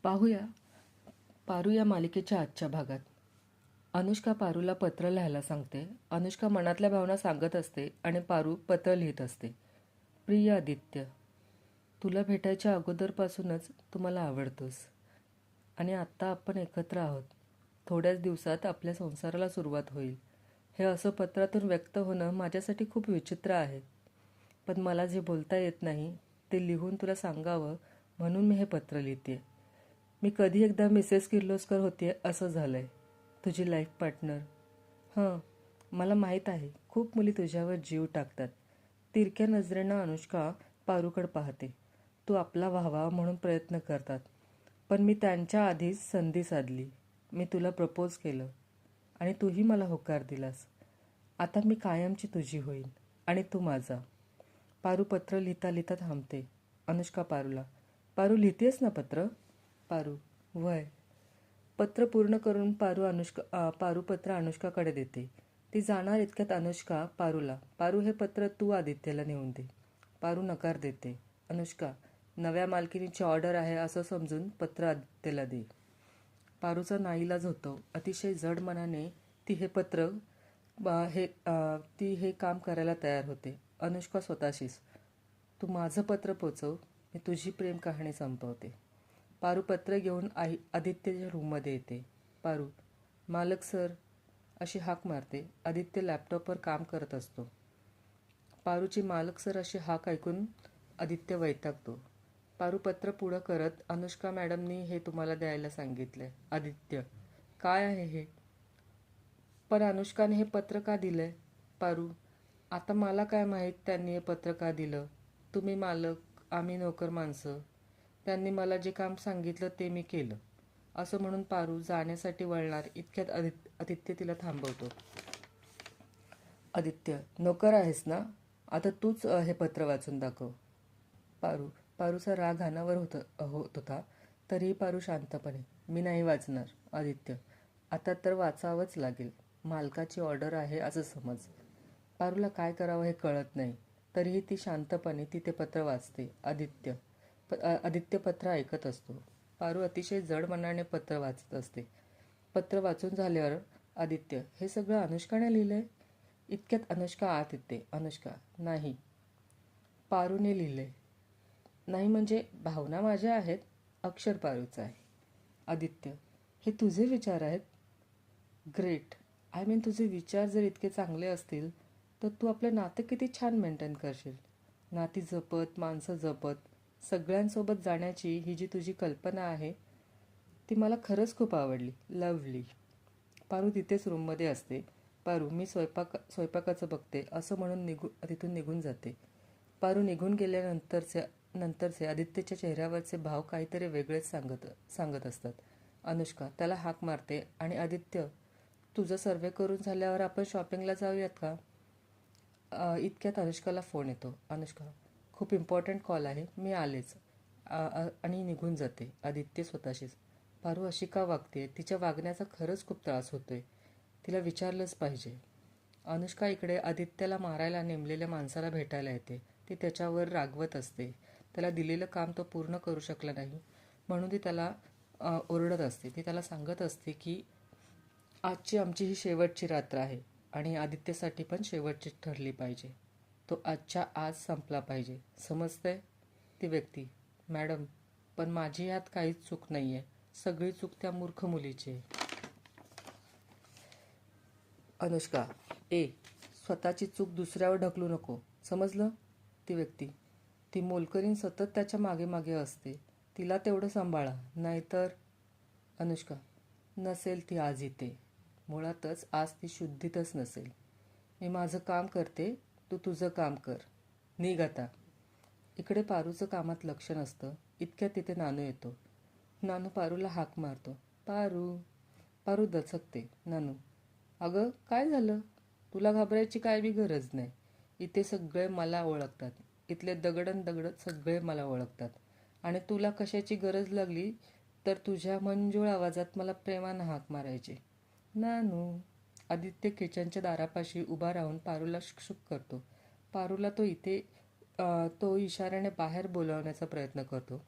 पाहूया पारू या मालिकेच्या आजच्या भागात. अनुष्का पारूला पत्र लिहायला सांगते. अनुष्का मनातल्या भावना सांगत असते आणि पारू पत्र लिहित असते. प्रिय आदित्य, तुला भेटायच्या अगोदरपासूनच तू मला आवडतोस आणि आत्ता आपण एकत्र आहोत. थोड्याच दिवसात आपल्या संसाराला सुरुवात होईल. हे असं पत्रातून व्यक्त होणं माझ्यासाठी खूप विचित्र आहे, पण मला जे बोलता येत नाही ते लिहून तुला सांगावं म्हणून मी हे पत्र लिहिते. मी कधी एकदा मिसेस किर्लोस्कर होते असं झालंय. तुझी लाईफ पार्टनर. मला माहीत आहे खूप मुली तुझ्यावर जीव टाकतात. तिरक्या नजरेनं अनुष्का पारूकडे पाहते. तू आपला व्हावा म्हणून प्रयत्न करतात, पण मी त्यांच्या आधीच संधी साधली. मी तुला प्रपोज केलं आणि तूही मला होकार दिलास. आता मी कायमची तुझी होईन आणि तू माझा. पारू पत्र लिहिता लिहिता थांबते. अनुष्का पारूला, पारू लिहितेस ना पत्र? पारू, वय. पत्र पूर्ण करून पारू पत्र अनुष्काकडे देते. ती जाणार इतक्यात अनुष्का पारूला, पारू हे पत्र तू आदित्यला नेऊन दे. पारू नकार देते. अनुष्का, नव्या मालकिनीची ऑर्डर आहे असं समजून पत्र आदित्यला दे. पारूचा नाईलाज होतो. अतिशय जड मनाने ती हे काम करायला तयार होते. अनुष्का स्वतःशीच, तू माझं पत्र पोचव, मी तुझी प्रेम कहाणी संपवते. पारू पत्र घेऊन आदित्यच्या रूममध्ये येते. पारू, मालक सर अशी हाक मारते. आदित्य लॅपटॉपवर काम करत असतो. पारूची मालक सर अशी हाक ऐकून आदित्य वैतागतो. पारू पत्र पुढं करत, अनुष्का मॅडमनी हे तुम्हाला द्यायला सांगितलंय. आदित्य, काय आहे हे? पण अनुष्काने हे पत्र का दिलंय? पारू, आता मला काय माहीत त्यांनी हे पत्र का दिलं. तुम्ही मालक, आम्ही नोकर माणसं. त्यांनी मला जे काम सांगितलं ते मी केलं. असं म्हणून पारू जाण्यासाठी वळणार इतक्यात आदित्य तिला थांबवतो. आदित्य, नोकर आहेस ना? आता तूच हे पत्र वाचून दाखव. पारूचा राग अनावर होत होता, तरीही पारू शांतपणे, मी नाही वाचणार. आदित्य, आता तर वाचावंच लागेल. मालकाची ऑर्डर आहे असं समज. पारूला काय करावं हे कळत नाही, तरीही ती शांतपणे ते पत्र वाचते. आदित्य पत्र ऐकत असतो. पारू अतिशय जड मनाने पत्र वाचत असते. पत्र वाचून झाल्यावर आदित्य, हे सगळं अनुष्काने लिहिलंय? इतक्यात अनुष्का आत येते. अनुष्का, नाही, पारूने लिहिलंय. नाही म्हणजे भावना माझ्या आहेत, अक्षर पारूचं आहे. आदित्य, हे तुझे विचार आहेत? ग्रेट. आय मीन तुझे विचार जर इतके चांगले असतील तर तू आपलं नातं किती छान मेंटेन करशील. नाती जपत, माणसं जपत, सगळ्यांसोबत जाण्याची ही जी तुझी कल्पना आहे ती मला खरंच खूप आवडली. लव्हली. पारू तिथेच रूममध्ये असते. पारू, मी स्वयंपाकाचं बघते असं म्हणून तिथून निघून जाते. पारू निघून गेल्यानंतरचे आदित्यच्या चेहऱ्यावरचे भाव काहीतरी वेगळेच सांगत असतात. अनुष्का त्याला हाक मारते आणि आदित्य, तुझं सर्वे करून झाल्यावर आपण शॉपिंगला जाऊयात का? इतक्यात अनुष्काला फोन येतो. अनुष्का, खूप इम्पॉर्टंट कॉल आहे, मी आलेच. आणि निघून जाते. आदित्य स्वतःशीच, पारू अशी का वागते? तिच्या वागण्याचा खरंच खूप त्रास होतोय. तिला विचारलंच पाहिजे. अनुष्का इकडे आदित्यला मारायला नेमलेल्या माणसाला भेटायला येते. ती त्याच्यावर रागवत असते. त्याला दिलेलं काम तो पूर्ण करू शकला नाही म्हणून ती त्याला ओरडत असते. ती त्याला सांगत असते की आजची आमची ही शेवटची रात्र आहे आणि आदित्यसाठी पण शेवटची ठरली पाहिजे. तो आजच्या आज संपला पाहिजे. समजतंय? ती व्यक्ती, मॅडम, पण माझी यात काहीच चूक नाही आहे. सगळी चूक त्या मूर्ख मुलीची आहे. अनुष्का, स्वतःची चूक दुसऱ्यावर ढकलू नको, समजलं? ती व्यक्ती, ती मोलकरीण सतत त्याच्या मागे मागे असते. तिला तेवढं सांभाळा, नाहीतर. अनुष्का, नसेल ती आज इथे. मुळातच आज ती शुद्धीतच नसेल. मी माझं काम करते, तू तुझं काम कर. निघ आता. इकडे पारूचं कामात लक्ष नसतं. इतक्यात तिथे नानू येतो. नानू पारूला हाक मारतो. पारू. पारू दचकते. नानू, अगं काय झालं? तुला घाबरायची काय बी गरज नाही. इथे सगळे मला ओळखतात. इथले दगडन दगड सगळे मला ओळखतात. आणि तुला कशाची गरज लागली तर तुझ्या मंजूळ आवाजात मला प्रेमानं हाक मारायची. नानू. आदित्य किचनच्या दारापाशी उभा राहून पारूला शुकशुक करतो. पारूला तो इशाऱ्याने बाहेर बोलावण्याचा प्रयत्न करतो.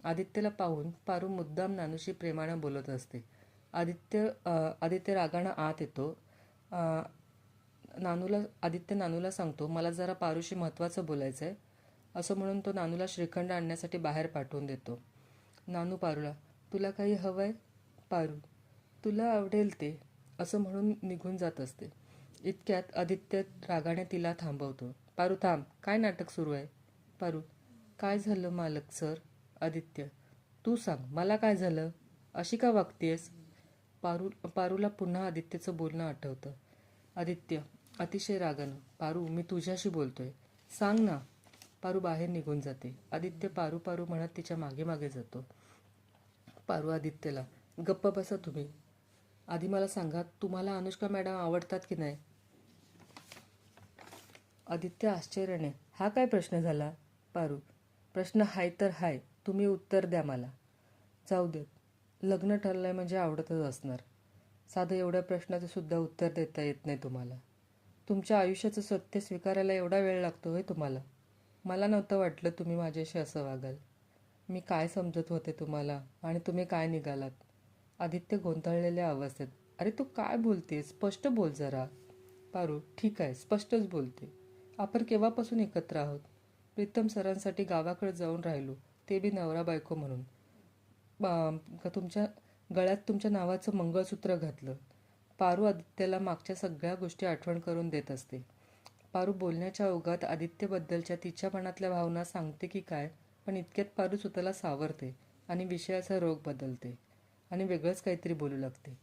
आदित्यला पाहून पारू मुद्दाम नानूशी प्रेमानं बोलत असते. आदित्य रागानं आत येतो. अ, आदित्य नानूला सांगतो, मला जरा पारूशी महत्त्वाचं बोलायचं आहे. असं म्हणून तो नानूला श्रीखंड आणण्यासाठी बाहेर पाठवून देतो. नानू पारूला, तुला काही हवंय? पारू, तुला आवडेल ते, असं म्हणून निघून जात असते. इतक्यात आदित्य रागाने तिला थांबवतो. पारू थांब, काय नाटक सुरू आहे? पारू, काय झालं मालक सर? आदित्य, तू सांग, मला काय झालं? अशी का वागतेस? पारूला पुन्हा आदित्यचं बोलणं आठवतं. आदित्य अतिशय रागानं, पारू मी तुझ्याशी बोलतोय, सांग ना. पारू बाहेर निघून जाते. आदित्य पारू पारू म्हणत तिच्या मागे मागे जातो. पारू आदित्यला, गप्प बसा तुम्ही. आधी मला सांगा, तुम्हाला अनुष्का मॅडम आवडतात की नाही? आदित्य आश्चर्याने, हा काय प्रश्न झाला? पारू, प्रश्न हाय तर हाय, तुम्ही उत्तर द्या मला. जाऊ देत, लग्न ठरलंय म्हणजे आवडतच असणार. साधं एवढ्या प्रश्नाचं सुद्धा उत्तर देता येत नाही तुम्हाला. तुमच्या आयुष्याचं सत्य स्वीकारायला एवढा वेळ लागतो होय तुम्हाला? मला नव्हतं वाटलं तुम्ही माझ्याशी असं वागाल. मी काय समजत होते तुम्हाला आणि तुम्ही काय निघालात? आदित्य गोंधळलेल्या अवस्थेत, अरे तू काय बोलतेस? स्पष्ट बोल जरा. पारू, ठीक आहे, स्पष्टच बोलते. आपण केव्हापासून एकत्र आहोत? प्रीतम सरांसाठी गावाकडे जाऊन राहिलो, ते बी नवरा बायको म्हणून. तुमच्या गळ्यात तुमच्या नावाचं मंगळसूत्र घातलं. पारू आदित्यला मागच्या सगळ्या गोष्टी आठवण करून देत असते. पारू बोलण्याच्या ओघात आदित्यबद्दलच्या तिच्या मनातल्या भावना सांगते की काय, पण इतक्यात पारू स्वतःला सावरते आणि विषयाचा रोग बदलते आणि वेगळंच काहीतरी बोलू लागते.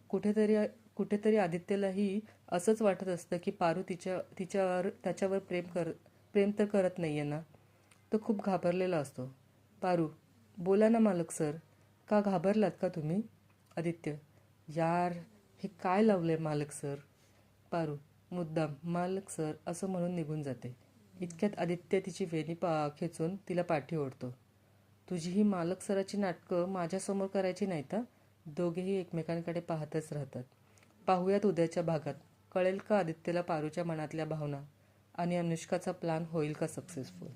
कुठेतरी कुठेतरी आदित्यलाही असंच वाटत असतं की पारू त्याच्यावर प्रेम तर करत नाही आहे ना. तो खूप घाबरलेला असतो. पारू, बोला ना मालक सर, का घाबरलात का तुम्ही? आदित्य, यार, हे काय लावलंय मालक सर? पारू, मुद्दाम मालक सर असं म्हणून निघून जाते. इतक्यात आदित्य तिची वेणी खेचून तिला पाठी ओढतो. तुझी ही मालक सराची नाटकं माझ्यासमोर करायची नाहीत हं? दोघेही एकमेकांकडे पाहतच राहतात. पाहूयात उद्याच्या भागात. कळेल का आदित्यला पारूच्या मनातल्या भावना आणि अनुष्काचा प्लान होईल का सक्सेसफुल?